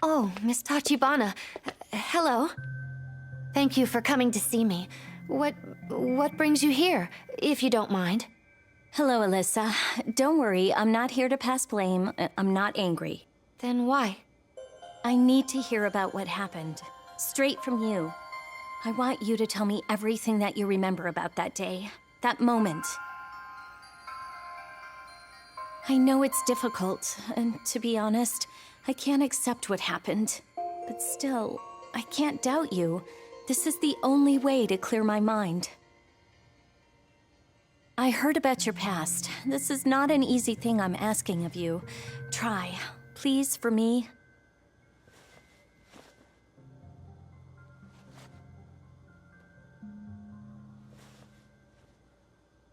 Oh, Miss Tachibana. Hello. Thank you for coming to see me. What brings you here, if you don't mind? Hello, Alyssa. Don't worry, I'm not here to pass blame. I'm not angry. Then why? I need to hear about what happened. Straight from you. I want you to tell me everything that you remember about that day. That moment. I know it's difficult, and to be honest, I can't accept what happened. But still, I can't doubt you. This is the only way to clear my mind. I heard about your past. This is not an easy thing I'm asking of you. Try, please, for me.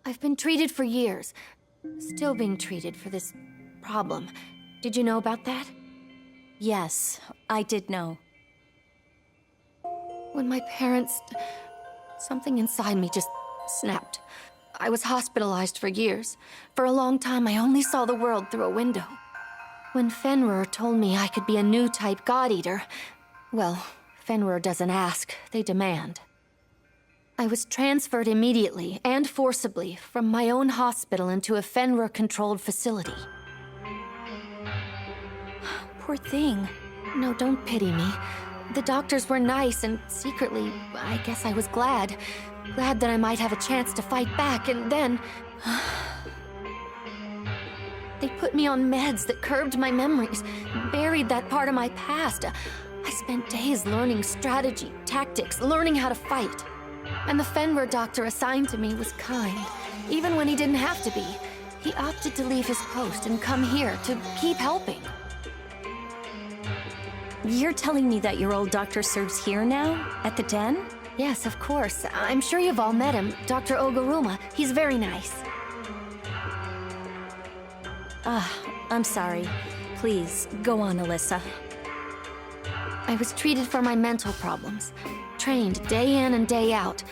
I've been treated for years. Still being treated for this problem. Did you know about that? Yes, I did know. When my parents... something inside me just snapped. I was hospitalized for years. For a long time, I only saw the world through a window. When Fenrir told me I could be a new type God-Eater, well, Fenrir doesn't ask, they demand. I was transferred immediately and forcibly from my own hospital into a Fenrir-controlled facility. Poor thing. No, don't pity me. The doctors were nice, and secretly, I guess I was glad. Glad that I might have a chance to fight back, and then... they put me on meds that curbed my memories, buried that part of my past. I spent days learning strategy, tactics, learning how to fight. And the Fenrir doctor assigned to me was kind, even when he didn't have to be. He opted to leave his post and come here to keep helping. You're telling me that your old doctor serves here now? At the den? Yes, of course. I'm sure you've all met him, Dr. Oguruma. He's very nice. I'm sorry. Please, go on, Alyssa. I was treated for my mental problems, trained day in and day out,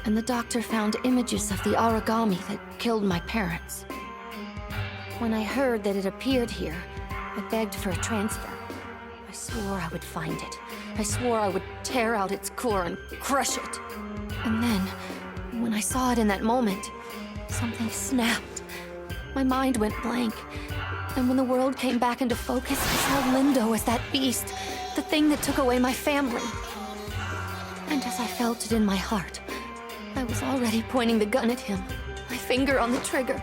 and the doctor found images of the origami that killed my parents. When I heard that it appeared here, I begged for a transfer. I swore I would find it. I swore I would tear out its core and crush it. And then, when I saw it in that moment, something snapped. My mind went blank. And when the world came back into focus, I saw Lindo as that beast, the thing that took away my family. And as I felt it in my heart, I was already pointing the gun at him, my finger on the trigger.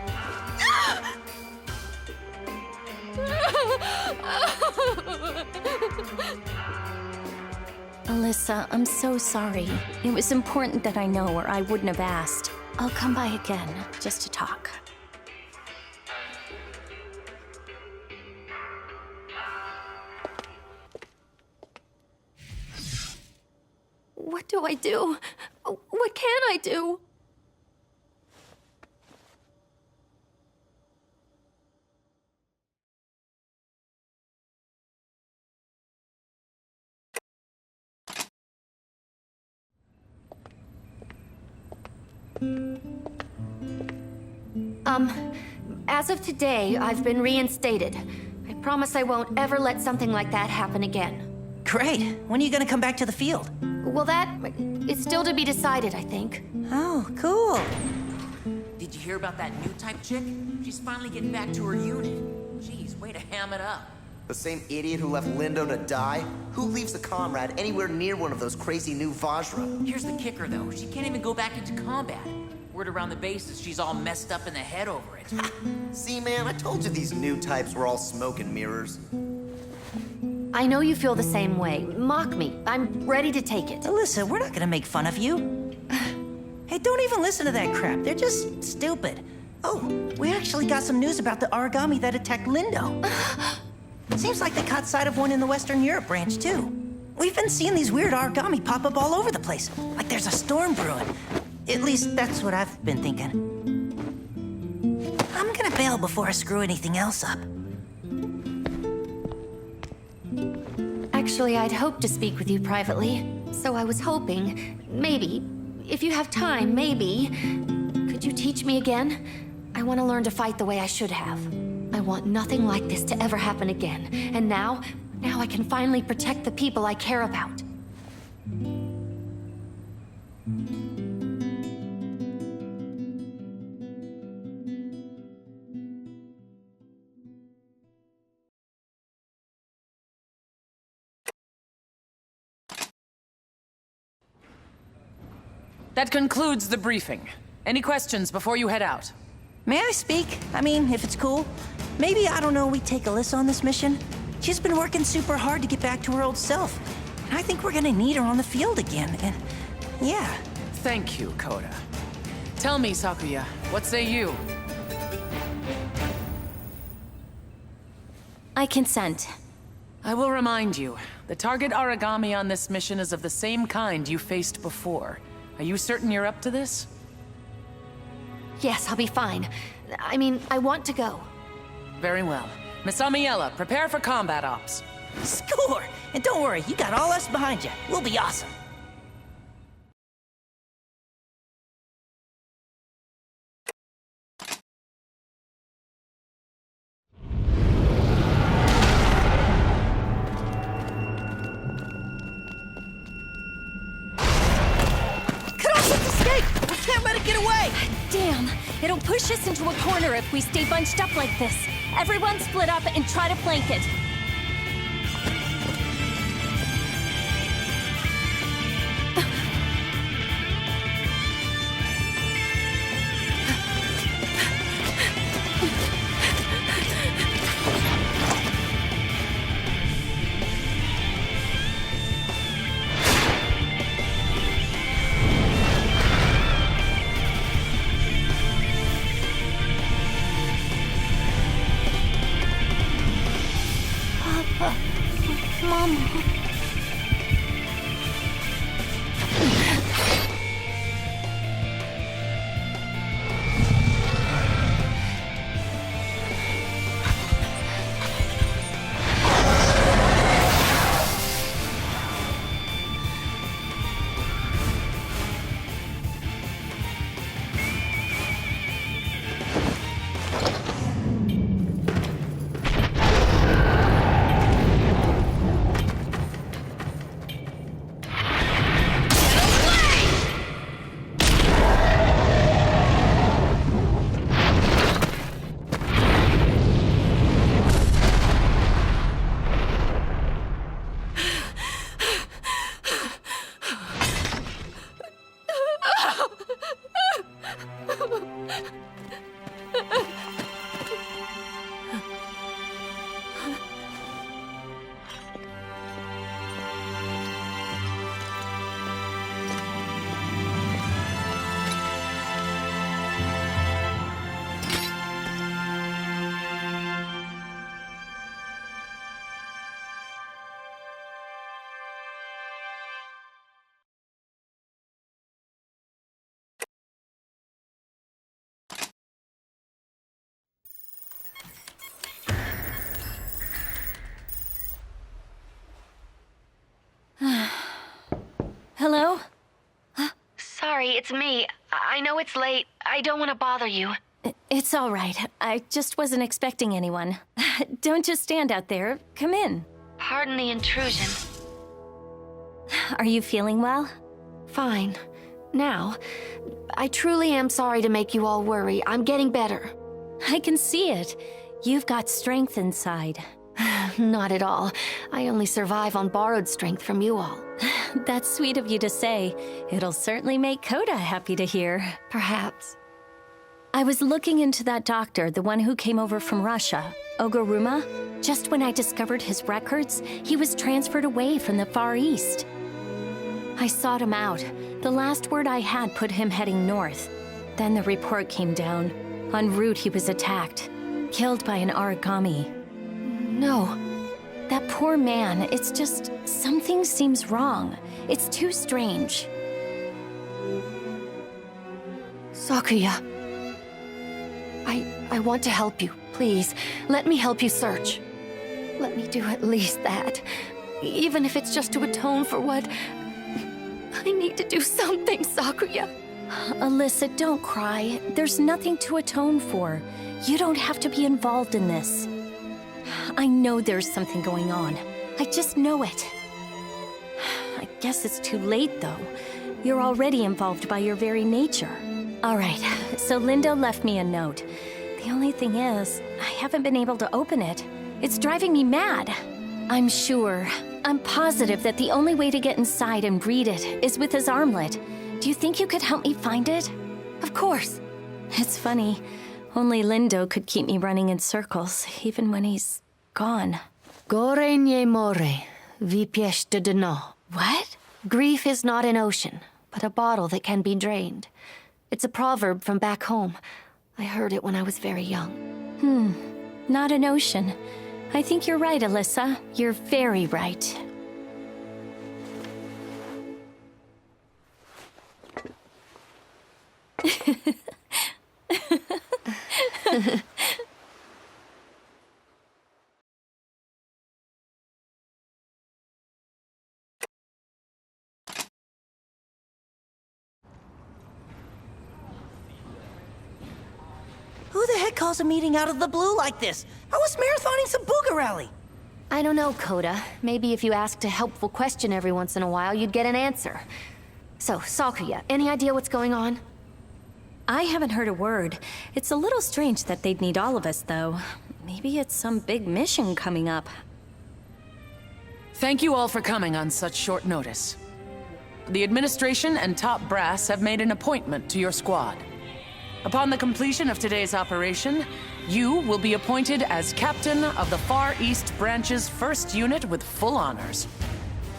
Alyssa, I'm so sorry. It was important that I know, or I wouldn't have asked. I'll come by again, just to talk. What do I do? What can I do? As of today, I've been reinstated. I promise I won't ever let something like that happen again. Great. When are you gonna come back to the field? Well, it's still to be decided, I think. Oh, cool. Did you hear about that new type chick? She's finally getting back to her unit. Jeez, way to ham it up. The same idiot who left Lindo to die? Who leaves a comrade anywhere near one of those crazy new Vajra? Here's the kicker, though. She can't even go back into combat. Word around the base is she's all messed up in the head over it. See, man, I told you these new types were all smoke and mirrors. I know you feel the same way. Mock me. I'm ready to take it. Alyssa, we're not gonna make fun of you. Hey, don't even listen to that crap. They're just stupid. Oh, we actually got some news about the origami that attacked Lindo. Seems like they caught sight of one in the Western Europe branch, too. We've been seeing these weird origami pop up all over the place. Like there's a storm brewing. At least that's what I've been thinking. I'm gonna bail before I screw anything else up. Actually, I'd hoped to speak with you privately. So I was hoping, maybe, if you have time, maybe, could you teach me again? I want to learn to fight the way I should have. I want nothing like this to ever happen again. And now, Now I can finally protect the people I care about. That concludes the briefing. Any questions before you head out? May I speak? I mean, if it's cool. Maybe, I don't know, we take Alyssa on this mission? She's been working super hard to get back to her old self. And I think we're gonna need her on the field again, and yeah. Thank you, Coda. Tell me, Sakuya, what say you? I consent. I will remind you, the target Aragami on this mission is of the same kind you faced before. Are you certain you're up to this? Yes, I'll be fine. I mean, I want to go. Very well. Miss Amiela, prepare for combat ops. Score! And don't worry, you got all us behind you. We'll be awesome. Can't let it get away! Damn, it'll push us into a corner if we stay bunched up like this. Everyone split up and try to flank it. Mom. Hello? Sorry, it's me. I know it's late. I don't want to bother you. It's all right. I just wasn't expecting anyone. Don't just stand out there. Come in. Pardon the intrusion. Are you feeling well? Fine. Now, I truly am sorry to make you all worry. I'm getting better. I can see it. You've got strength inside. Not at all. I only survive on borrowed strength from you all. That's sweet of you to say. It'll certainly make Coda happy to hear. Perhaps. I was looking into that doctor, the one who came over from Russia, Oguruma. Just when I discovered his records, he was transferred away from the Far East. I sought him out. The last word I had put him heading north. Then the report came down. En route, he was attacked, killed by an Aragami. No. That poor man, it's just, something seems wrong. It's too strange. Sakuya. I want to help you. Please, let me help you search. Let me do at least that. Even if it's just to atone for what... I need to do something, Sakuya. Alyssa, don't cry. There's nothing to atone for. You don't have to be involved in this. I know there's something going on. I just know it. I guess it's too late, though. You're already involved by your very nature. All right, so Lindo left me a note. The only thing is, I haven't been able to open it. It's driving me mad. I'm positive that the only way to get inside and read it is with his armlet. Do you think you could help me find it? Of course. It's funny. Only Lindo could keep me running in circles, even when he's gone. Gore nie more, vypiesh de dno. What? Grief is not an ocean, but a bottle that can be drained. It's a proverb from back home. I heard it when I was very young. Not an ocean. I think you're right, Alyssa. You're very right. Who the heck calls a meeting out of the blue like this? I was marathoning some Booger Rally. I don't know, Coda. Maybe if you asked a helpful question every once in a while, you'd get an answer. So, Sakuya, any idea what's going on? I haven't heard a word. It's a little strange that they'd need all of us, though. Maybe it's some big mission coming up. Thank you all for coming on such short notice. The administration and top brass have made an appointment to your squad. Upon the completion of today's operation, you will be appointed as captain of the Far East Branch's 1st unit with full honors.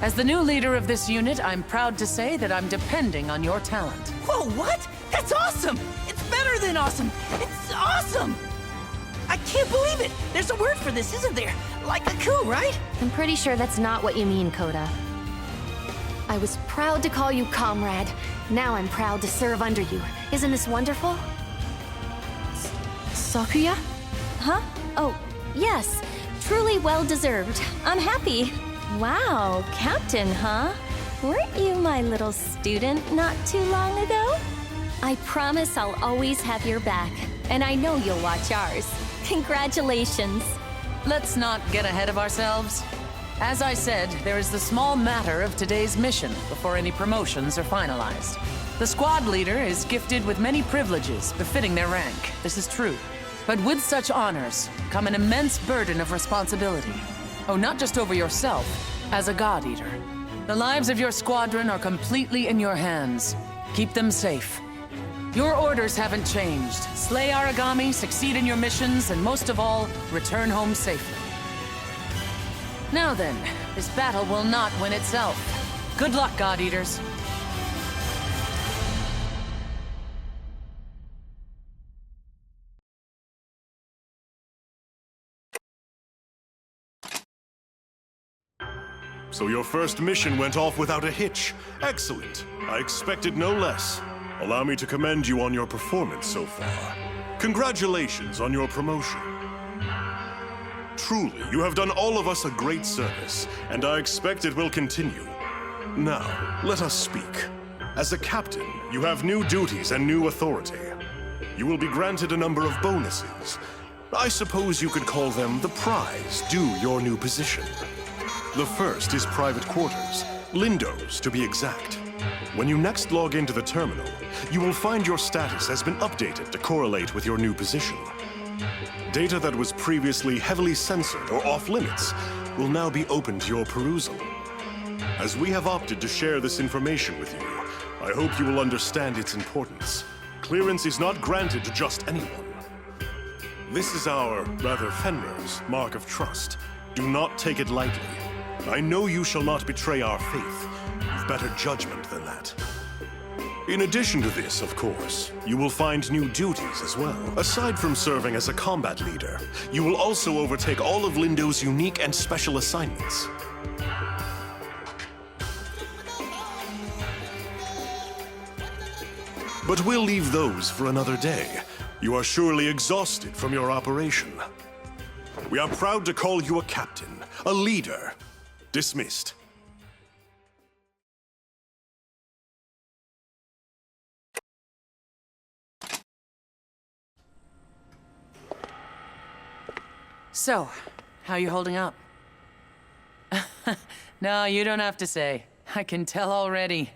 As the new leader of this unit, I'm proud to say that I'm depending on your talent. Whoa, what? That's awesome! It's better than awesome! It's awesome! I can't believe it! There's a word for this, isn't there? Like a coup, right? I'm pretty sure that's not what you mean, Coda. I was proud to call you comrade. Now I'm proud to serve under you. Isn't this wonderful? Sakuya? Huh? Oh, yes. Truly well-deserved. I'm happy. Wow, Captain, huh? Weren't you my little student not too long ago? I promise I'll always have your back, and I know you'll watch ours. Congratulations. Let's not get ahead of ourselves. As I said, there is the small matter of today's mission before any promotions are finalized. The squad leader is gifted with many privileges befitting their rank. This is true. But with such honors come an immense burden of responsibility. Oh, not just over yourself, as a God Eater. The lives of your squadron are completely in your hands. Keep them safe. Your orders haven't changed. Slay Aragami, succeed in your missions, and most of all, return home safely. Now then, this battle will not win itself. Good luck, God Eaters. So your first mission went off without a hitch. Excellent. I expected no less. Allow me to commend you on your performance so far. Congratulations on your promotion. Truly, you have done all of us a great service, and I expect it will continue. Now, let us speak. As a captain, you have new duties and new authority. You will be granted a number of bonuses. I suppose you could call them the prize due your new position. The first is private quarters, Lindo's to be exact. When you next log into the terminal, you will find your status has been updated to correlate with your new position. Data that was previously heavily censored or off-limits will now be open to your perusal. As we have opted to share this information with you, I hope you will understand its importance. Clearance is not granted to just anyone. This is our, rather Fenrir's, mark of trust. Do not take it lightly. I know you shall not betray our faith. You've better judgment than that. In addition to this, of course, you will find new duties as well. Aside from serving as a combat leader, you will also overtake all of Lindo's unique and special assignments. But we'll leave those for another day. You are surely exhausted from your operation. We are proud to call you a captain, a leader. Dismissed. So, how you holding up? No, you don't have to say. I can tell already.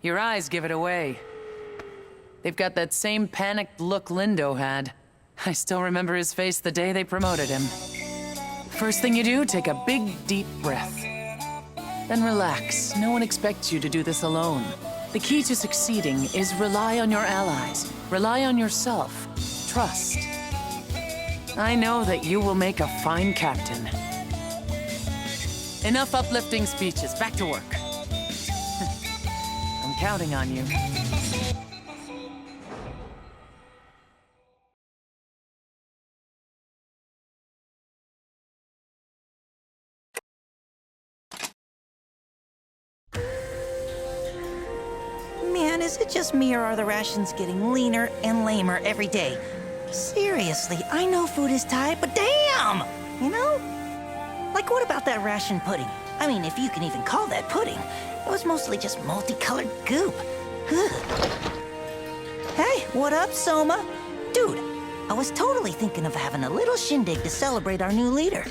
Your eyes give it away. They've got that same panicked look Lindo had. I still remember his face the day they promoted him. First thing you do, take a big, deep breath. Then relax. No one expects you to do this alone. The key to succeeding is rely on your allies. Rely on yourself. Trust. I know that you will make a fine captain. Enough uplifting speeches. Back to work. I'm counting on you. Man, is it just me or are the rations getting leaner and lamer every day? Seriously, I know food is tight, but damn! You know? Like, what about that ration pudding? I mean, if you can even call that pudding. It was mostly just multicolored goop. Ugh. Hey, what up, Soma? Dude, I was totally thinking of having a little shindig to celebrate our new leader.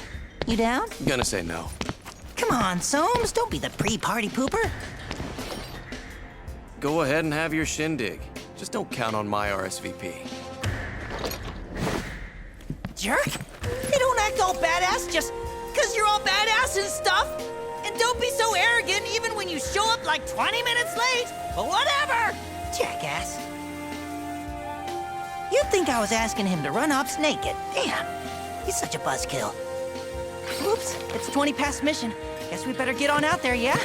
You down? Gonna say no. Come on, Soames, don't be the pre-party pooper. Go ahead and have your shindig. Just don't count on my RSVP. Jerk! You don't act all badass just 'cause you're all badass and stuff! And don't be so arrogant even when you show up like 20 minutes late! But whatever! Jackass. You'd think I was asking him to run ops naked. Damn! He's such a buzzkill. Oops, it's 20 past mission. Guess we better get on out there, yeah?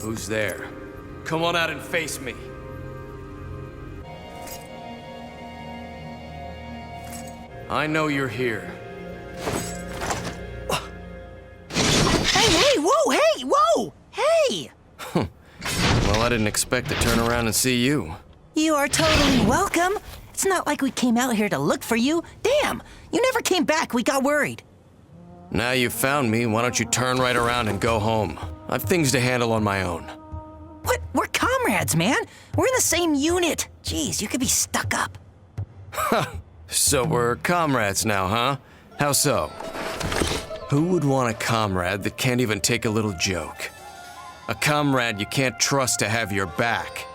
Who's there? Come on out and face me. I know you're here. Hey, whoa, hey, whoa! Hey! Well, I didn't expect to turn around and see you. You are totally welcome. It's not like we came out here to look for you. Damn, you never came back. We got worried. Now you've found me, why don't you turn right around and go home? I've things to handle on my own. What? We're comrades, man. We're in the same unit. Jeez, you could be stuck up. So we're comrades now, huh? How so? Who would want a comrade that can't even take a little joke? A comrade you can't trust to have your back.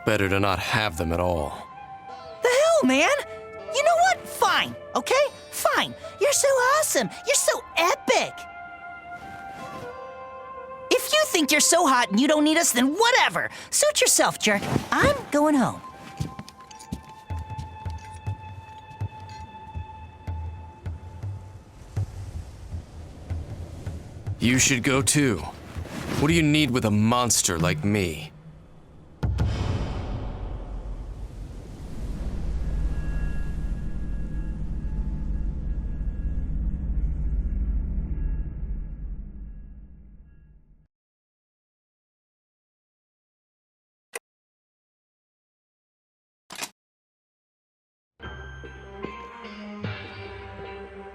Better to not have them at all. The hell, man? You know what? Fine, okay? Fine. You're so awesome. You're so epic. If you think you're so hot and you don't need us, then whatever. Suit yourself, jerk. I'm going home. You should go too. What do you need with a monster like me?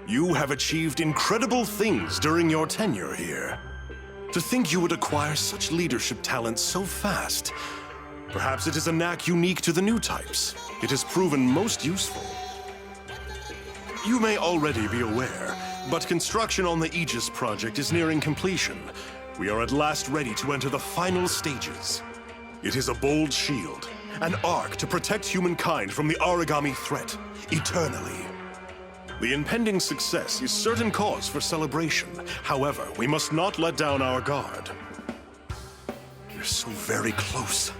You have achieved incredible things during your tenure here. To think you would acquire such leadership talent so fast. Perhaps it is a knack unique to the new types. It has proven most useful. You may already be aware, but construction on the Aegis project is nearing completion. We are at last ready to enter the final stages. It is a bold shield, an arc to protect humankind from the Aragami threat, eternally. The impending success is certain cause for celebration. However, we must not let down our guard. You're so very close.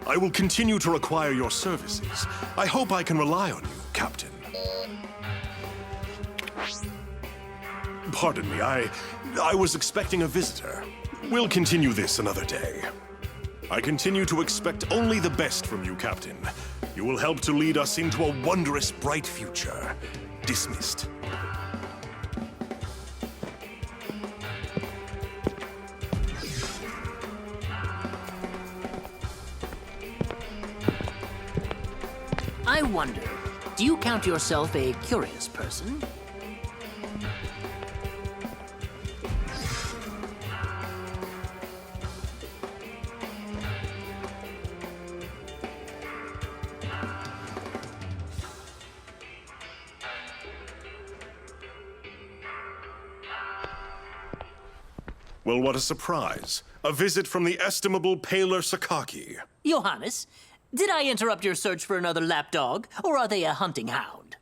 I will continue to require your services. I hope I can rely on you, Captain. Pardon me, I was expecting a visitor. We'll continue this another day. I continue to expect only the best from you, Captain. You will help to lead us into a wondrous, bright future. Dismissed. I wonder, do you count yourself a curious person? Well, what a surprise. A visit from the estimable Paler Sakaki. Johannes, did I interrupt your search for another lapdog, or are they a hunting hound?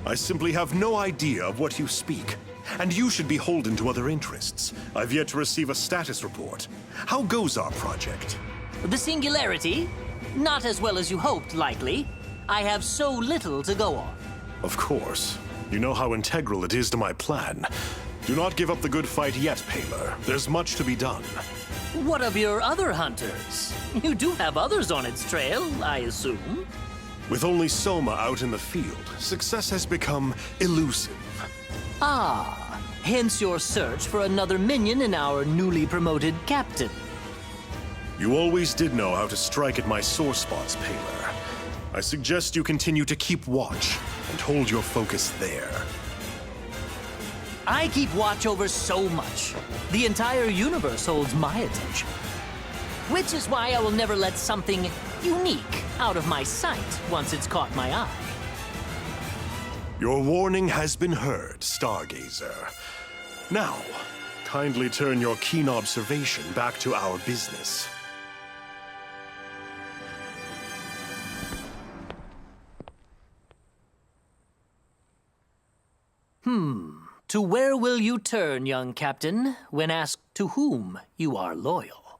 I simply have no idea of what you speak. And you should be beholden to other interests. I've yet to receive a status report. How goes our project? The Singularity? Not as well as you hoped, likely. I have so little to go on. Of course. You know how integral it is to my plan. Do not give up the good fight yet, Paler. There's much to be done. What of your other hunters? You do have others on its trail, I assume. With only Soma out in the field, success has become elusive. Ah, hence your search for another minion in our newly promoted captain. You always did know how to strike at my sore spots, Paler. I suggest you continue to keep watch and hold your focus there. I keep watch over so much. The entire universe holds my attention. Which is why I will never let something unique out of my sight once it's caught my eye. Your warning has been heard, Stargazer. Now, kindly turn your keen observation back to our business. To where will you turn, young captain, when asked to whom you are loyal?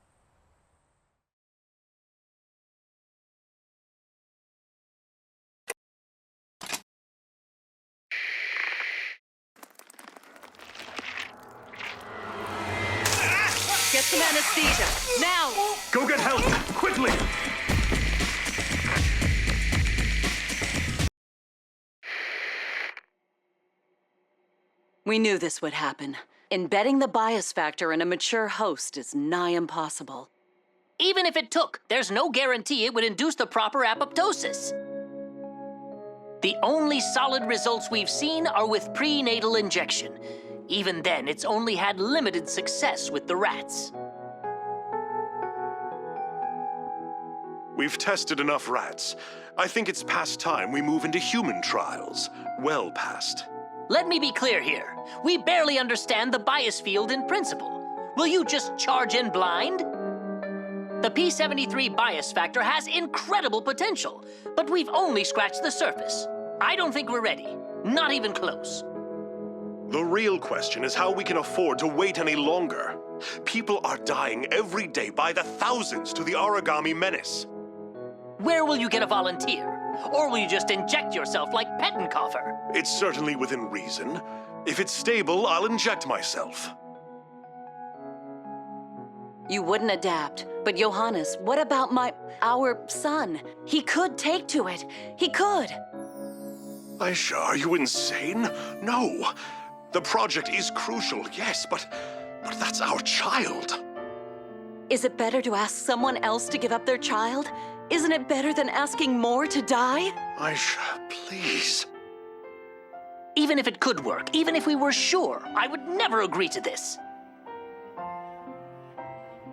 Get some anesthesia, now! Go get help, quickly! We knew this would happen. Embedding the bias factor in a mature host is nigh impossible. Even if it took, there's no guarantee it would induce the proper apoptosis. The only solid results we've seen are with prenatal injection. Even then, it's only had limited success with the rats. We've tested enough rats. I think it's past time we move into human trials. Well past. Let me be clear here. We barely understand the bias field in principle. Will you just charge in blind? The P73 bias factor has incredible potential, but we've only scratched the surface. I don't think we're ready. Not even close. The real question is how we can afford to wait any longer. People are dying every day by the thousands to the Origami menace. Where will you get a volunteer? Or will you just inject yourself like Pettenkoffer? It's certainly within reason. If it's stable, I'll inject myself. You wouldn't adapt. But Johannes, what about our son? He could take to it. He could. Aisha, are you insane? No. The project is crucial, yes, but that's our child. Is it better to ask someone else to give up their child? Isn't it better than asking more to die? Aisha, please. Even if it could work, even if we were sure, I would never agree to this.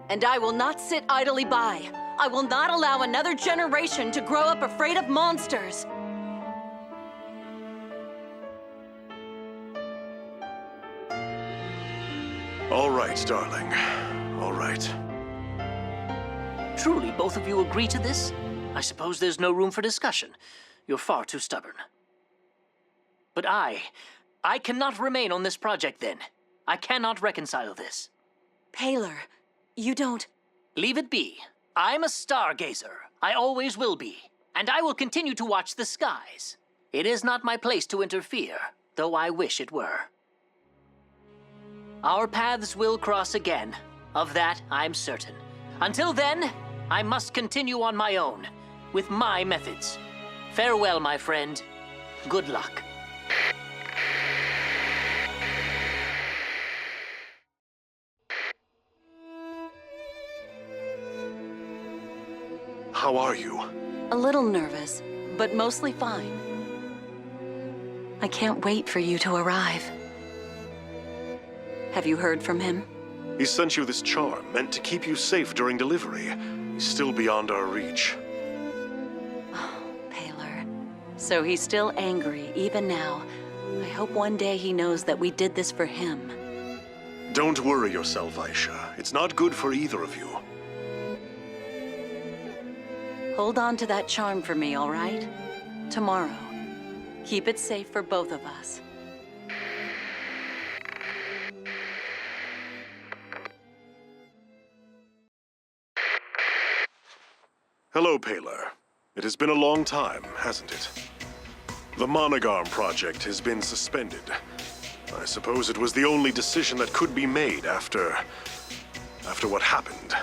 And I will not sit idly by. I will not allow another generation to grow up afraid of monsters. All right, darling. All right. Truly, both of you agree to this? I suppose there's no room for discussion. You're far too stubborn. But I cannot remain on this project then. I cannot reconcile this. Paler, you don't... Leave it be. I'm a stargazer. I always will be. And I will continue to watch the skies. It is not my place to interfere, though I wish it were. Our paths will cross again. Of that, I'm certain. Until then, I must continue on my own, with my methods. Farewell, my friend. Good luck. How are you? A little nervous, but mostly fine. I can't wait for you to arrive. Have you heard from him? He sent you this charm, meant to keep you safe during delivery. He's still beyond our reach. Oh, Paler. So he's still angry, even now. I hope one day he knows that we did this for him. Don't worry yourself, Aisha. It's not good for either of you. Hold on to that charm for me, all right? Tomorrow. Keep it safe for both of us. Hello, Paler. It has been a long time, hasn't it? The Monogarm project has been suspended. I suppose it was the only decision that could be made after what happened.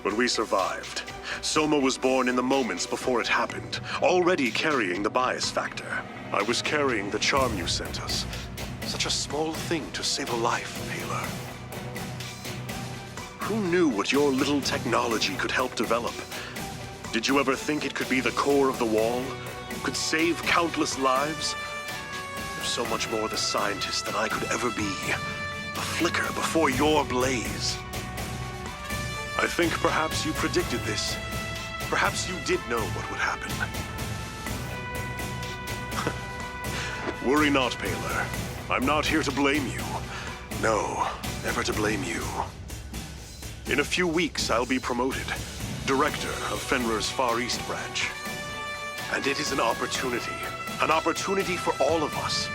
But we survived. Soma was born in the moments before it happened, already carrying the bias factor. I was carrying the charm you sent us. Such a small thing to save a life, Paler. Who knew what your little technology could help develop? Did you ever think it could be the core of the wall? Could save countless lives? You're so much more the scientist than I could ever be. A flicker before your blaze. I think perhaps you predicted this. Perhaps you did know what would happen. Worry not, Paler. I'm not here to blame you. No, never to blame you. In a few weeks, I'll be promoted. Director of Fenrir's Far East branch. And it is an opportunity for all of us.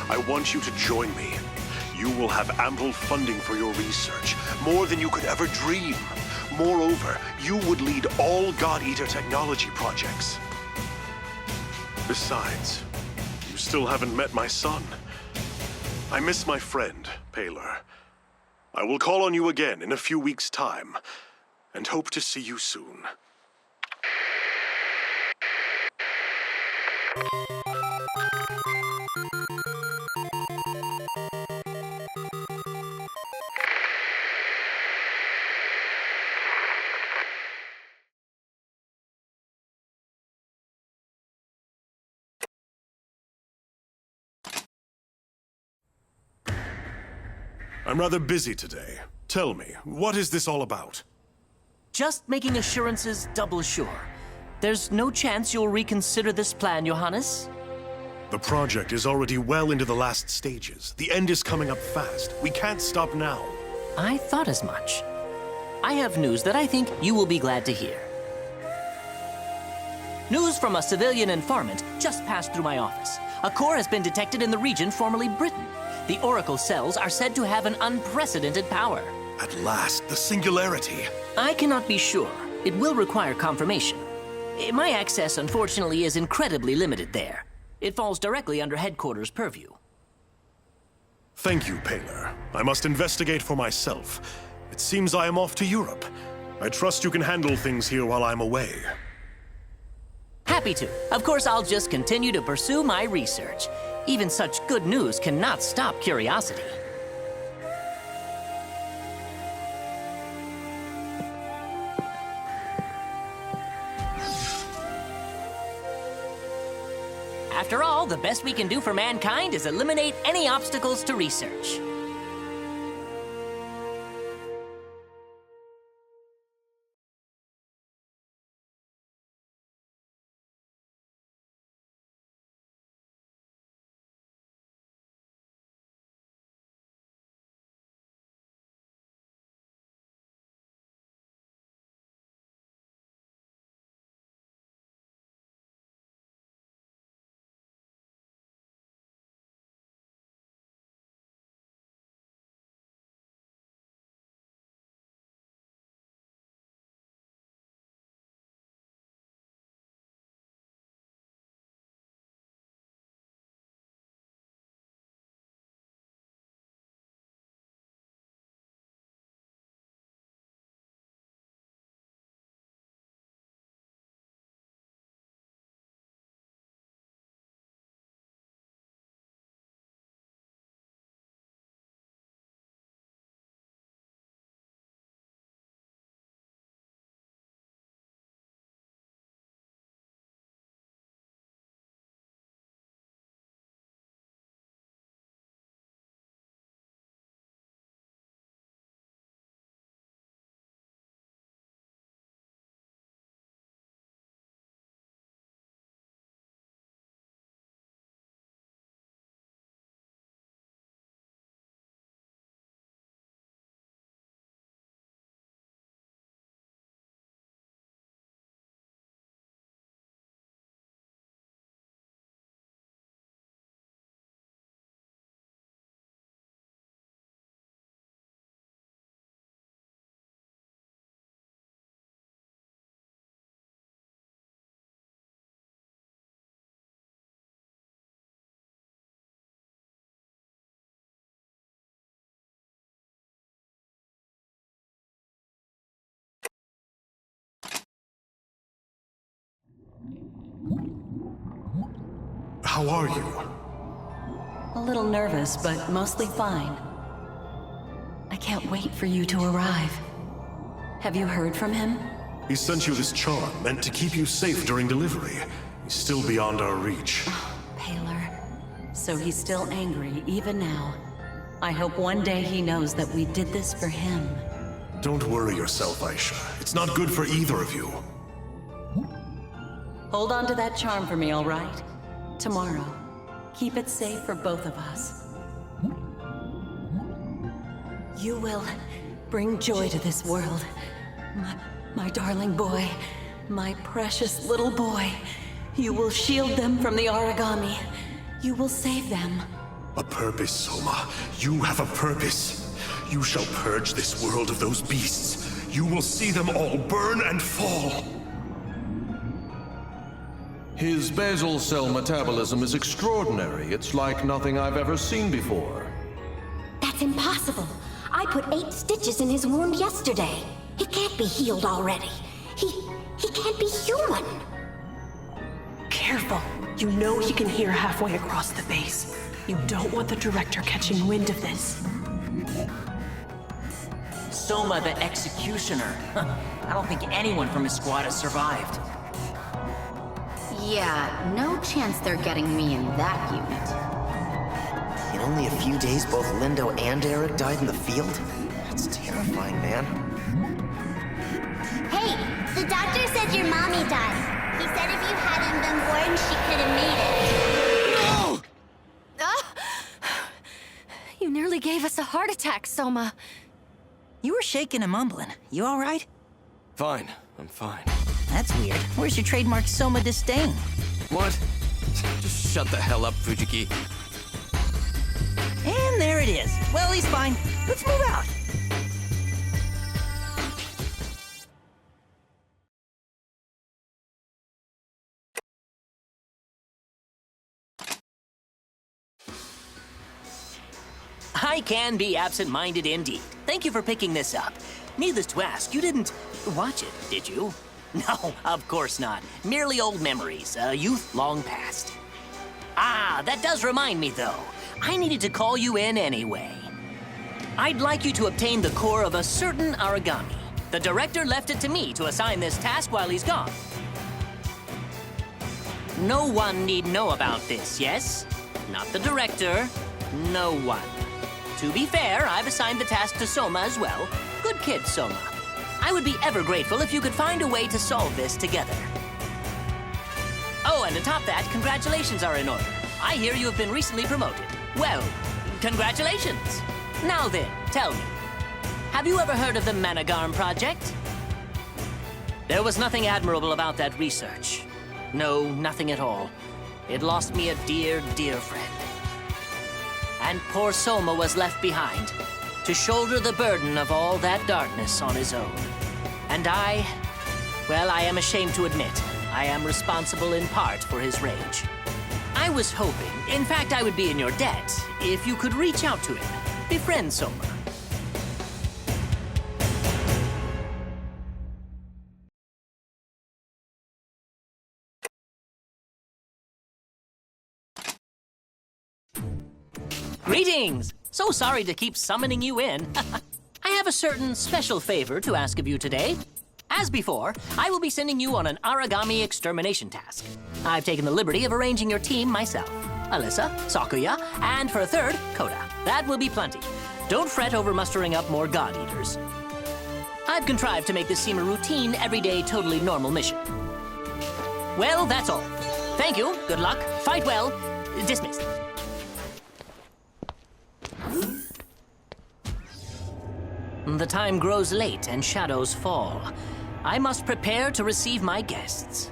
I want you to join me. You will have ample funding for your research, more than you could ever dream. Moreover, you would lead all God Eater technology projects. Besides, you still haven't met my son. I miss my friend, Paler. I will call on you again in a few weeks' time, and hope to see you soon. I'm rather busy today. Tell me, what is this all about? Just making assurances double sure. There's no chance you'll reconsider this plan, Johannes? The project is already well into the last stages. The end is coming up fast. We can't stop now. I thought as much. I have news that I think you will be glad to hear. News from a civilian informant just passed through my office. A core has been detected in the region formerly Britain. The Oracle cells are said to have an unprecedented power. At last, the singularity. I cannot be sure. It will require confirmation. My access, unfortunately, is incredibly limited there. It falls directly under headquarters' purview. Thank you, Paler. I must investigate for myself. It seems I am off to Europe. I trust you can handle things here while I'm away. Happy to. Of course, I'll just continue to pursue my research. Even such good news cannot stop curiosity. After all, the best we can do for mankind is eliminate any obstacles to research. How are you? A little nervous, but mostly fine. I can't wait for you to arrive. Have you heard from him? He sent you this charm meant to keep you safe during delivery. He's still beyond our reach. Paler. So he's still angry, even now. I hope one day he knows that we did this for him. Don't worry yourself, Aisha. It's not good for either of you. Hold on to that charm for me, all right? Tomorrow. Keep it safe for both of us. You will bring joy to this world. My darling boy. My precious little boy. You will shield them from the Aragami. You will save them. A purpose, Soma. You have a purpose. You shall purge this world of those beasts. You will see them all burn and fall. His basal cell metabolism is extraordinary. It's like nothing I've ever seen before. That's impossible. I put 8 stitches in his wound yesterday. He can't be healed already. He can't be human. Careful. You know he can hear halfway across the base. You don't want the director catching wind of this. Soma the Executioner. I don't think anyone from his squad has survived. Yeah, no chance they're getting me in that unit. In only a few days, both Lindo and Eric died in the field? That's terrifying, man. Hey, the doctor said your mommy died. He said if you hadn't been born, she could have made it. No! You nearly gave us a heart attack, Soma. You were shaking and mumbling. You all right? Fine, I'm fine. That's weird. Where's your trademark Soma disdain? What? Just shut the hell up, Fujiki. And there it is. Well, he's fine. Let's move out. I can be absent-minded indeed. Thank you for picking this up. Needless to ask, you didn't watch it, did you? No, of course not. Merely old memories, a youth long past. Ah, that does remind me, though. I needed to call you in anyway. I'd like you to obtain the core of a certain Aragami. The director left it to me to assign this task while he's gone. No one need know about this, yes? Not the director, no one. To be fair, I've assigned the task to Soma as well. Good kid, Soma. I would be ever grateful if you could find a way to solve this together. Oh, and to top that, congratulations are in order. I hear you have been recently promoted. Well, congratulations. Now then, tell me, have you ever heard of the Managarm Project? There was nothing admirable about that research. No, nothing at all. It lost me a dear, dear friend. And poor Soma was left behind to shoulder the burden of all that darkness on his own. And I am ashamed to admit, I am responsible in part for his rage. I was hoping, in fact, I would be in your debt, if you could reach out to him, befriend Soma. Greetings! So sorry to keep summoning you in. I have a certain special favor to ask of you today. As before, I will be sending you on an Aragami extermination task. I've taken the liberty of arranging your team myself. Alyssa, Sakuya, and for a third, Koda. That will be plenty. Don't fret over mustering up more God Eaters. I've contrived to make this seem a routine, everyday, totally normal mission. Well, that's all. Thank you, good luck, fight well, dismissed. The time grows late and shadows fall. I must prepare to receive my guests.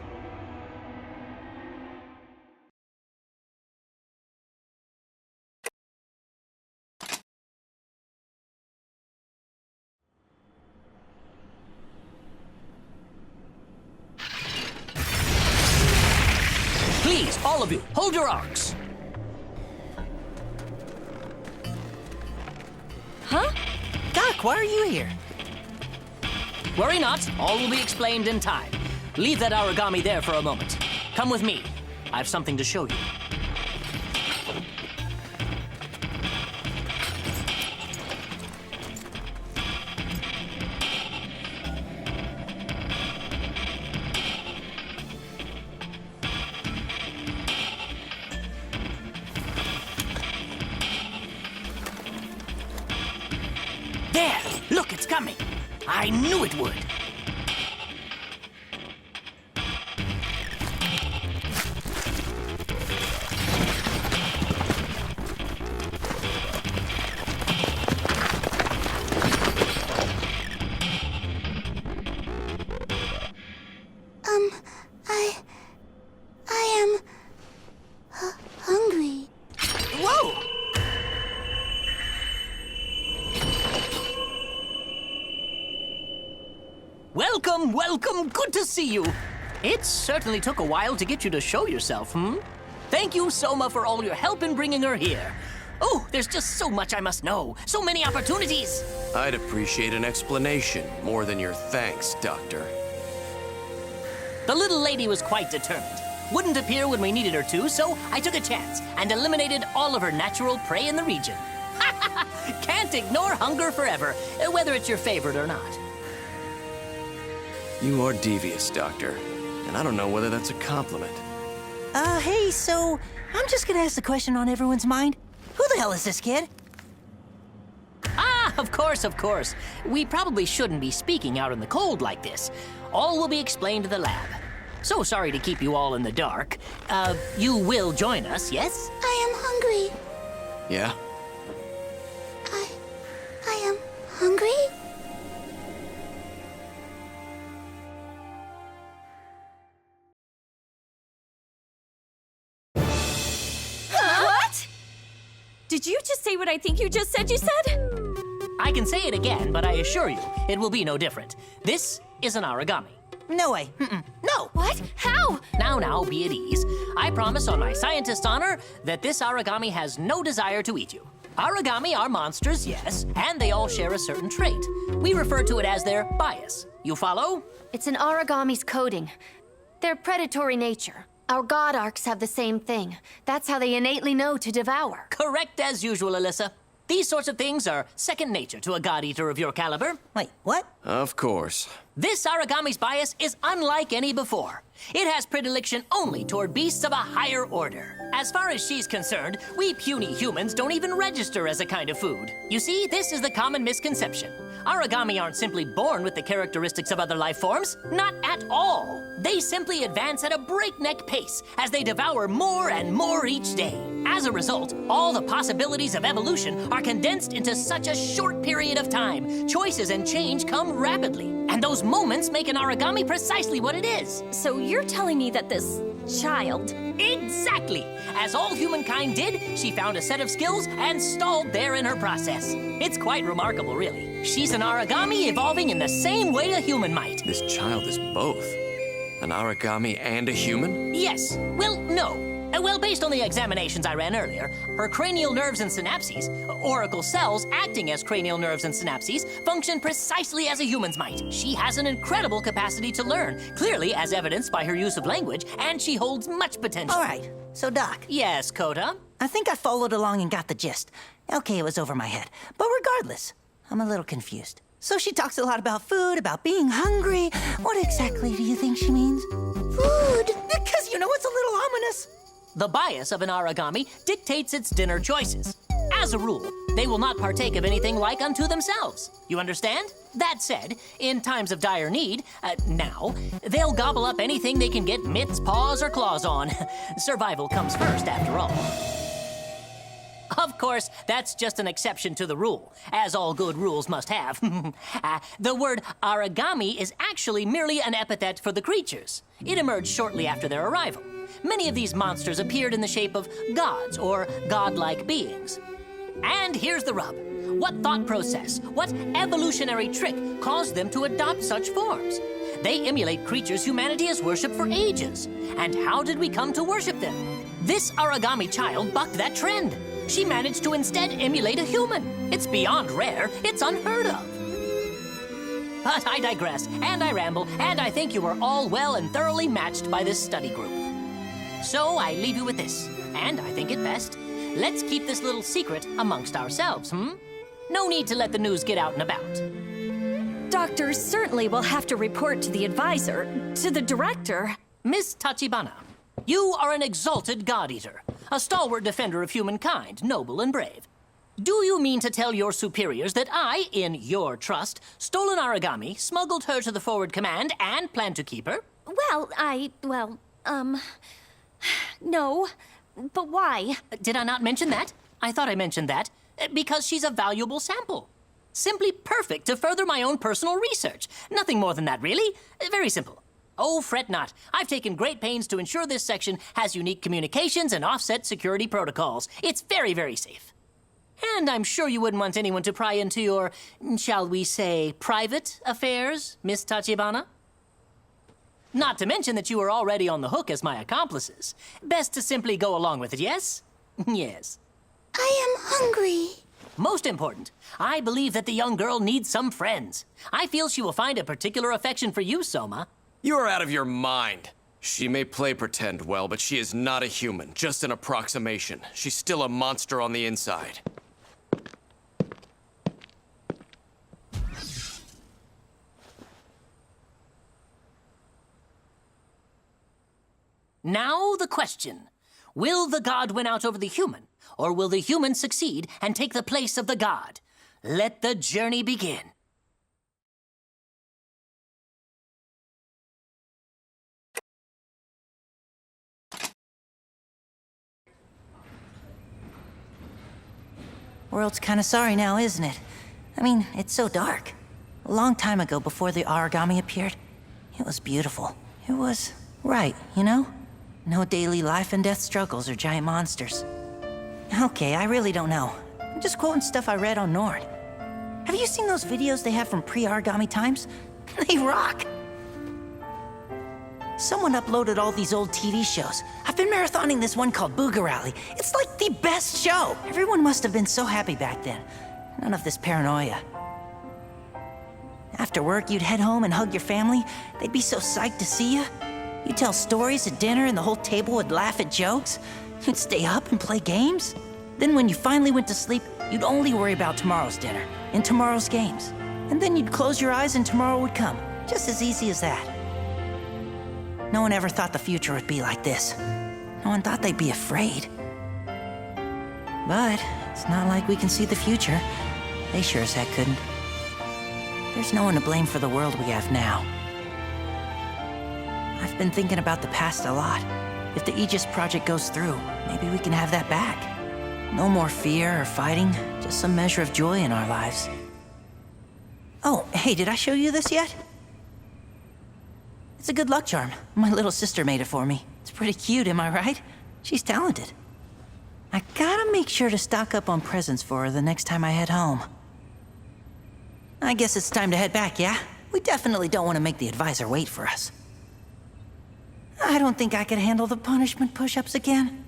Please, all of you, hold your arcs. Huh? Doc, why are you here? Worry not, all will be explained in time. Leave that Aragami there for a moment. Come with me. I have something to show you. coming. I knew it would. I am hungry. Whoa! Welcome, welcome. Good to see you. It certainly took a while to get you to show yourself, Thank you, Soma, for all your help in bringing her here. Oh, there's just so much I must know. So many opportunities. I'd appreciate an explanation more than your thanks, Doctor. The little lady was quite determined. Wouldn't appear when we needed her to, so I took a chance and eliminated all of her natural prey in the region. Can't ignore hunger forever, whether it's your favorite or not. You are devious, Doctor, and I don't know whether that's a compliment. Hey, so I'm just gonna ask the question on everyone's mind. Who the hell is this kid? Ah, of course. We probably shouldn't be speaking out in the cold like this. All will be explained to the lab. So sorry to keep you all in the dark. You will join us, yes? I am hungry. Yeah? I am hungry? What? Did you just say what I think you just said you said? I can say it again, but I assure you, it will be no different. This is an origami. No way. No. What? How? Now, be at ease. I promise on my scientist's honor that this origami has no desire to eat you. Origami are monsters, yes, and they all share a certain trait. We refer to it as their bias. You follow? It's an origami's coding. Their predatory nature. Our god arcs have the same thing. That's how they innately know to devour. Correct as usual, Alyssa. These sorts of things are second nature to a god eater of your caliber. Wait, what? Of course. This origami's bias is unlike any before. It has predilection only toward beasts of a higher order. As far as she's concerned, we puny humans don't even register as a kind of food. You see, this is the common misconception. Origami aren't simply born with the characteristics of other life forms. Not at all. They simply advance at a breakneck pace as they devour more and more each day. As a result, all the possibilities of evolution are condensed into such a short period of time. Choices and change come rapidly, and those moments make an origami precisely what it is. So you're telling me that this child... Exactly! As all humankind did, she found a set of skills and stalled there in her process. It's quite remarkable, really. She's an origami evolving in the same way a human might. This child is both. An origami and a human? Yes. Well, no. Well, based on the examinations I ran earlier, her cranial nerves and synapses, oracle cells acting as cranial nerves and synapses, function precisely as a human's might. She has an incredible capacity to learn, clearly as evidenced by her use of language, and she holds much potential. All right, so Doc. Yes, Kota? I think I followed along and got the gist. Okay, it was over my head. But regardless, I'm a little confused. So she talks a lot about food, about being hungry. What exactly do you think she means? Food! Because, you know, it's a little ominous. The bias of an origami dictates its dinner choices. As a rule, they will not partake of anything like unto themselves. You understand? That said, in times of dire need, now, they'll gobble up anything they can get mitts, paws, or claws on. Survival comes first, after all. Of course, that's just an exception to the rule, as all good rules must have. The word origami is actually merely an epithet for the creatures. It emerged shortly after their arrival. Many of these monsters appeared in the shape of gods or godlike beings. And here's the rub. What thought process, what evolutionary trick caused them to adopt such forms? They emulate creatures humanity has worshipped for ages. And how did we come to worship them? This origami child bucked that trend. She managed to instead emulate a human. It's beyond rare. It's unheard of. But I digress, and I ramble, and I think you are all well and thoroughly matched by this study group. So I leave you with this, and I think it best. Let's keep this little secret amongst ourselves, No need to let the news get out and about. Doctor certainly will have to report to the advisor, to the director. Miss Tachibana, you are an exalted god-eater, a stalwart defender of humankind, noble and brave. Do you mean to tell your superiors that I, in your trust, stole an origami, smuggled her to the forward command, and plan to keep her? No. But why? Did I not mention that? I thought I mentioned that. Because she's a valuable sample. Simply perfect to further my own personal research. Nothing more than that, really. Very simple. Oh, fret not. I've taken great pains to ensure this section has unique communications and offset security protocols. It's very, very safe. And I'm sure you wouldn't want anyone to pry into your, shall we say, private affairs, Miss Tachibana? Not to mention that you are already on the hook as my accomplices. Best to simply go along with it, yes? Yes. I am hungry. Most important, I believe that the young girl needs some friends. I feel she will find a particular affection for you, Soma. You are out of your mind. She may play pretend well, but she is not a human, just an approximation. She's still a monster on the inside. Now the question. Will the god win out over the human, or will the human succeed and take the place of the god? Let the journey begin. World's kind of sorry now, isn't it? I mean, it's so dark. A long time ago, before the origami appeared, it was beautiful. It was right, you know? No daily life and death struggles or giant monsters. Okay, I really don't know. I'm just quoting stuff I read on Nord. Have you seen those videos they have from pre-origami times? They rock! Someone uploaded all these old TV shows. I've been marathoning this one called Boogarally. It's like the best show! Everyone must have been so happy back then. None of this paranoia. After work, you'd head home and hug your family. They'd be so psyched to see you. You'd tell stories at dinner and the whole table would laugh at jokes. You'd stay up and play games. Then when you finally went to sleep, you'd only worry about tomorrow's dinner and tomorrow's games. And then you'd close your eyes and tomorrow would come. Just as easy as that. No one ever thought the future would be like this. No one thought they'd be afraid. But it's not like we can see the future. They sure as heck couldn't. There's no one to blame for the world we have now. I've been thinking about the past a lot. If the Aegis project goes through, maybe we can have that back. No more fear or fighting, just some measure of joy in our lives. Oh, hey, did I show you this yet? It's a good luck charm. My little sister made it for me. It's pretty cute, am I right? She's talented. I gotta make sure to stock up on presents for her the next time I head home. I guess it's time to head back, yeah? We definitely don't want to make the advisor wait for us. I don't think I could handle the punishment push-ups again.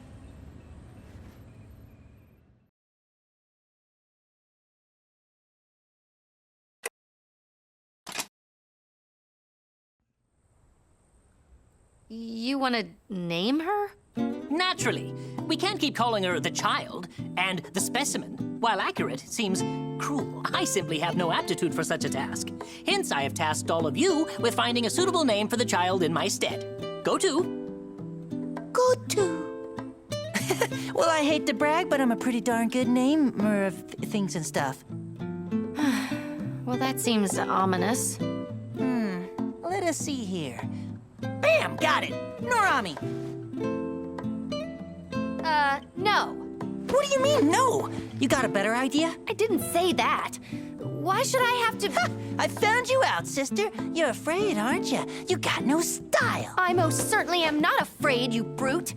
You want to name her? Naturally. We can't keep calling her the child, and the specimen, while accurate, seems cruel. I simply have no aptitude for such a task. Hence, I have tasked all of you with finding a suitable name for the child in my stead. Go to. Go to. Well, I hate to brag, but I'm a pretty darn good namer of things and stuff. Well, that seems ominous. Let us see here. Bam! Got it! Norami! No. What do you mean, no? You got a better idea? I didn't say that. Why should I have to... I found you out, sister. You're afraid, aren't you? You got no style. I most certainly am not afraid, you brute.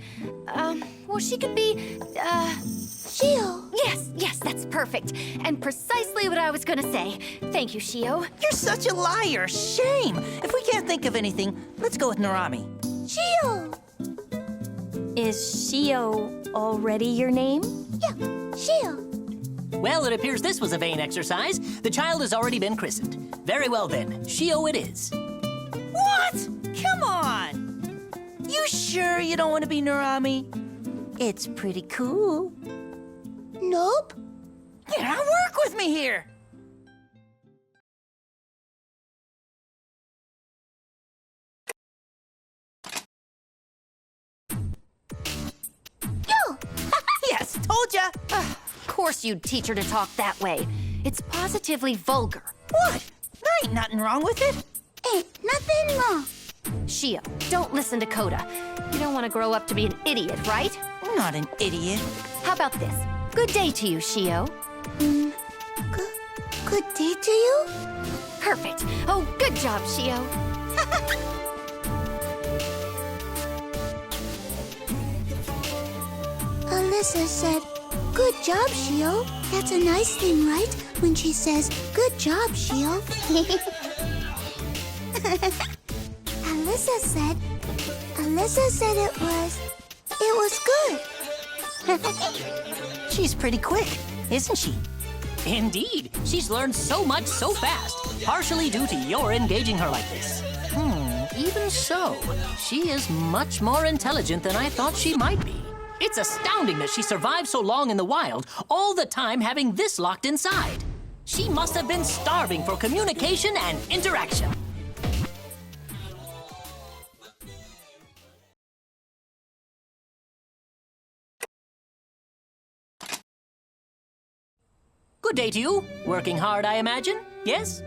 Well, she could be, Shio. Yes, that's perfect. And precisely what I was gonna say. Thank you, Shio. You're such a liar. Shame. If we can't think of anything, let's go with Norami. Shio. Is Shio already your name? Yeah, Shio. Well, it appears this was a vain exercise. The child has already been christened. Very well then, Shio it is. What? Come on! You sure you don't want to be Norami? It's pretty cool. Nope. Yeah, work with me here. Yo! Yes, told ya. Of course you'd teach her to talk that way. It's positively vulgar. What? There ain't nothing wrong with it. Ain't nothing wrong. Shio, don't listen to Coda. You don't want to grow up to be an idiot, right? I'm not an idiot. How about this? Good day to you, Shio. Good day to you? Perfect. Oh, good job, Shio. Alyssa said, "Good job, Shio." That's a nice thing, right? When she says, "Good job, Shio." Alyssa said it was good. She's pretty quick, isn't she? Indeed, she's learned so much so fast, partially due to your engaging her like this. Even so, she is much more intelligent than I thought she might be. It's astounding that she survived so long in the wild, all the time having this locked inside. She must have been starving for communication and interaction. Good day to you. Working hard, I imagine? Yes?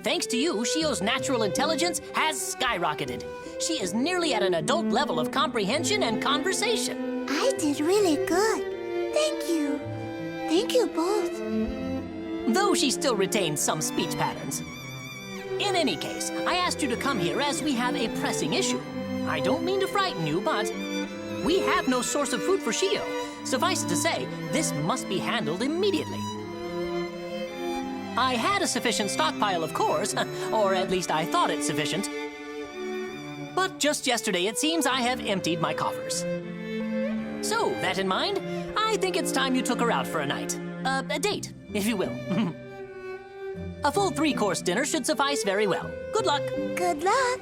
Thanks to you, Shio's natural intelligence has skyrocketed. She is nearly at an adult level of comprehension and conversation. I did really good. Thank you. Thank you both. Though she still retains some speech patterns. In any case, I asked you to come here as we have a pressing issue. I don't mean to frighten you, but we have no source of food for Shio. Suffice it to say, this must be handled immediately. I had a sufficient stockpile, of course, or at least I thought it sufficient. But just yesterday, it seems I have emptied my coffers. So, that in mind, I think it's time you took her out for a night. A date, if you will. A full 3-course dinner should suffice very well. Good luck. Good luck.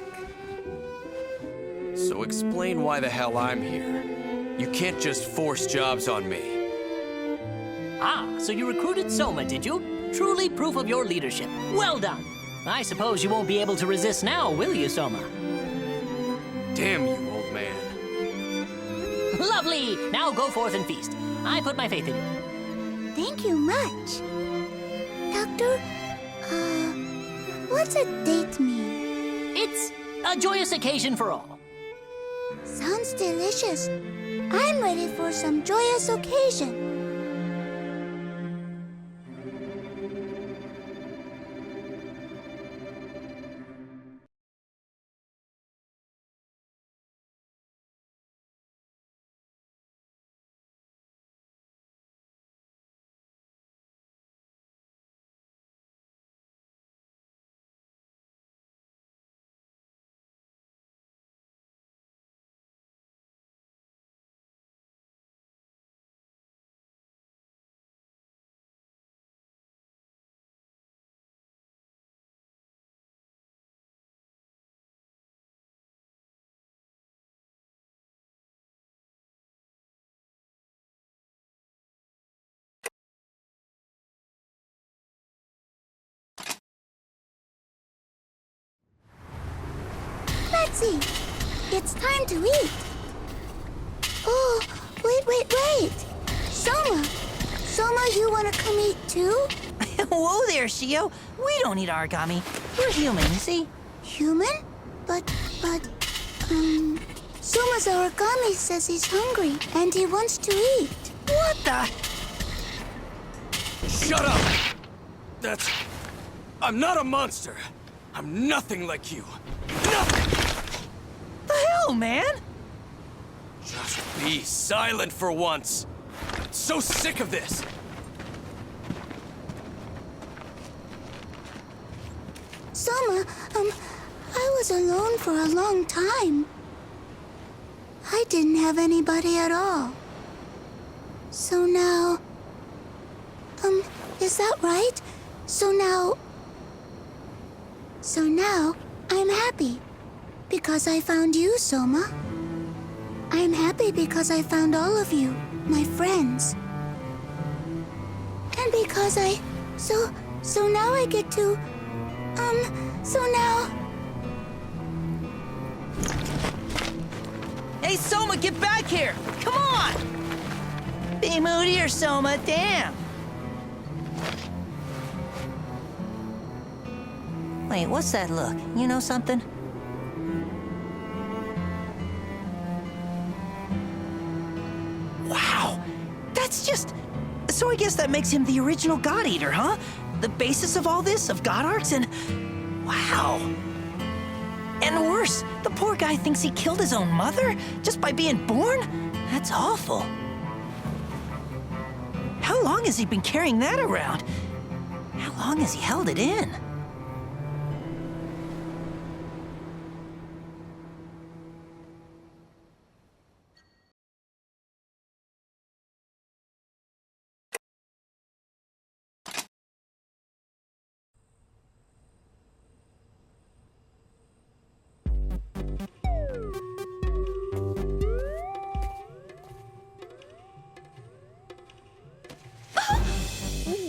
So explain why the hell I'm here. You can't just force jobs on me. Ah, so you recruited Soma, did you? Truly proof of your leadership. Well done. I suppose you won't be able to resist now, will you, Soma? Damn you, old man. Lovely! Now go forth and feast. I put my faith in you. Thank you much. Doctor, what's a date mean? It's a joyous occasion for all. Sounds delicious. I'm ready for some joyous occasion. Let's see. It's time to eat. Oh, wait. Soma, you want to come eat too? Whoa there, Shio. We don't eat origami. We're human, you see? Human? But, Soma's origami says he's hungry and he wants to eat. What the? Shut up! I'm not a monster. I'm nothing like you. Nothing! The hell, man? Just be silent for once. I'm so sick of this. Soma, I was alone for a long time. I didn't have anybody at all. So now... is that right? So now I'm happy. Because I found you, Soma. I'm happy because I found all of you, my friends. And because so now I get to, so now... Hey, Soma, get back here! Come on! Be moodier, Soma, damn! Wait, what's that look? You know something? Wow! That's just... So I guess that makes him the original God Eater, huh? The basis of all this, of God arcs, and... Wow! And worse, the poor guy thinks he killed his own mother just by being born? That's awful. How long has he been carrying that around? How long has he held it in?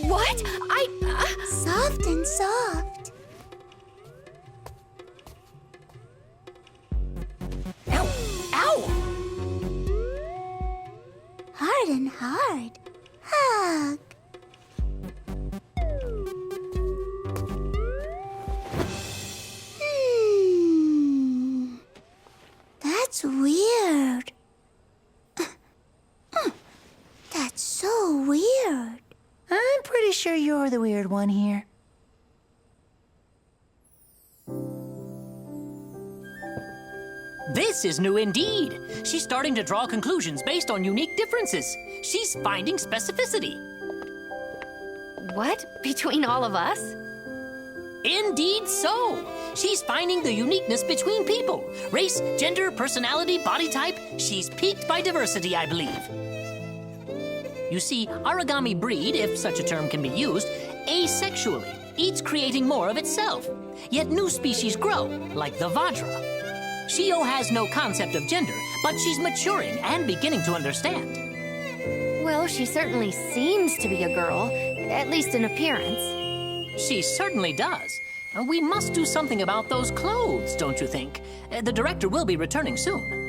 What? Soft and soft. Ow! Ow! Hard and hard. Hug. That's weird. That's so weird. I'm pretty sure you're the weird one here. This is new indeed. She's starting to draw conclusions based on unique differences. She's finding specificity. What? Between all of us? Indeed so. She's finding the uniqueness between people. Race, gender, personality, body type. She's piqued by diversity, I believe. You see, origami breed, if such a term can be used, asexually, each creating more of itself. Yet new species grow, like the Vajra. Shio has no concept of gender, but she's maturing and beginning to understand. Well, she certainly seems to be a girl, at least in appearance. She certainly does. We must do something about those clothes, don't you think? The director will be returning soon.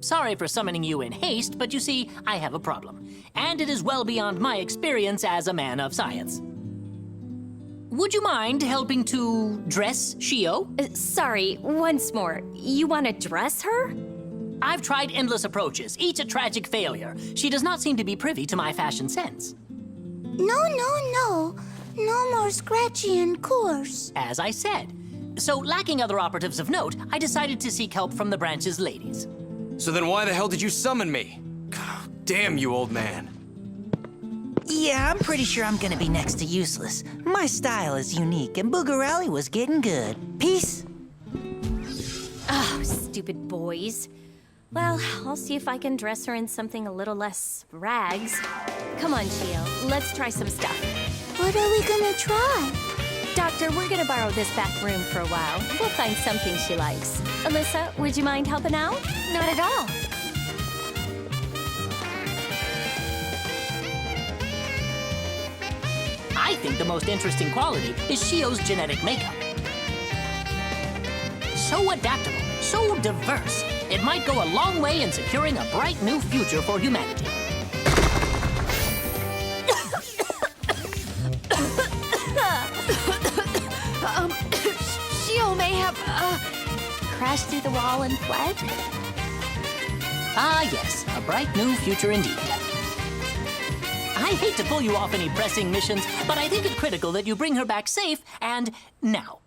Sorry for summoning you in haste, but you see, I have a problem. And it is well beyond my experience as a man of science. Would you mind helping to dress Shio? Sorry, once more. You want to dress her? I've tried endless approaches, each a tragic failure. She does not seem to be privy to my fashion sense. No. No more scratchy and coarse. As I said. So, lacking other operatives of note, I decided to seek help from the branch's ladies. So then why the hell did you summon me? God, damn you, old man. Yeah, I'm pretty sure I'm gonna be next to useless. My style is unique, and Boogerelli was getting good. Peace. Oh, stupid boys. Well, I'll see if I can dress her in something a little less rags. Come on, Shio, let's try some stuff. What are we gonna try? Doctor, we're gonna borrow this back room for a while. We'll find something she likes. Alyssa, would you mind helping out? Not at all. I think the most interesting quality is Shio's genetic makeup. So adaptable, so diverse, it might go a long way in securing a bright new future for humanity. Shio may have, crashed through the wall and fled? Ah, yes, a bright new future indeed. I hate to pull you off any pressing missions, but I think it critical that you bring her back safe and now.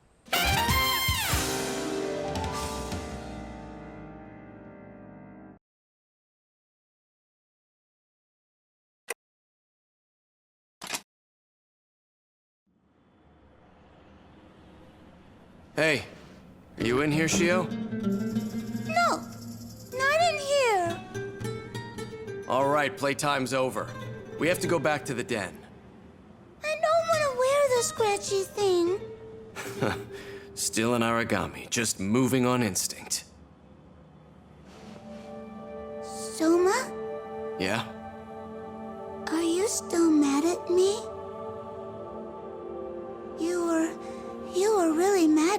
Hey, are you in here, Shio? No, not in here. All right, playtime's over. We have to go back to the den. I don't want to wear the scratchy thing. Still an origami, just moving on instinct. Soma? Yeah?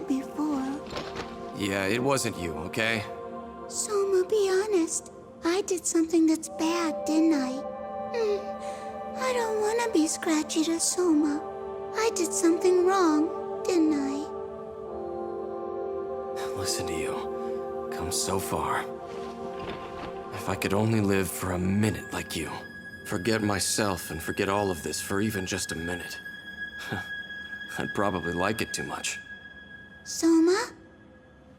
had before. Yeah, it wasn't you, okay? Soma, be honest. I did something that's bad, didn't I? I don't want to be Scratchy to Soma. I did something wrong, didn't I? Listen to you. Come so far. If I could only live for a minute like you. Forget myself and forget all of this for even just a minute. I'd probably like it too much. Soma?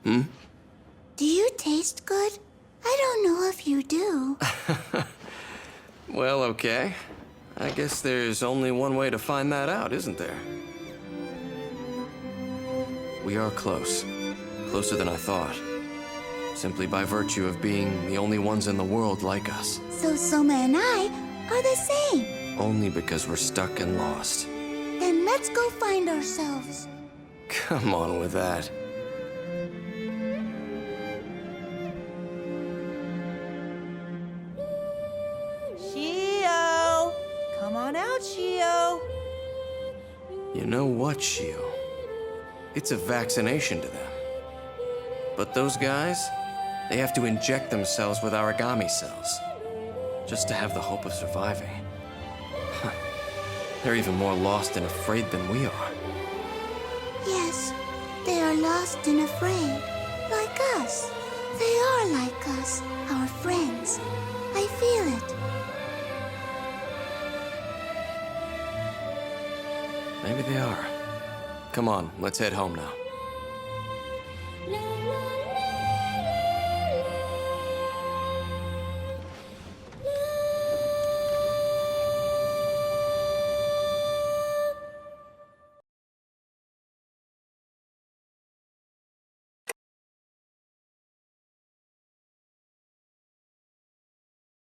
Hmm? Do you taste good? I don't know if you do. Well, okay. I guess there's only one way to find that out, isn't there? We are close. Closer than I thought. Simply by virtue of being the only ones in the world like us. So Soma and I are the same. Only because we're stuck and lost. Then let's go find ourselves. Come on with that. Shio! Come on out, Shio! You know what, Shio? It's a vaccination to them. But those guys, they have to inject themselves with origami cells. Just to have the hope of surviving. They're even more lost and afraid than we are. Yes, they are lost and afraid. Like us. They are like us, our friends. I feel it. Maybe they are. Come on, let's head home now.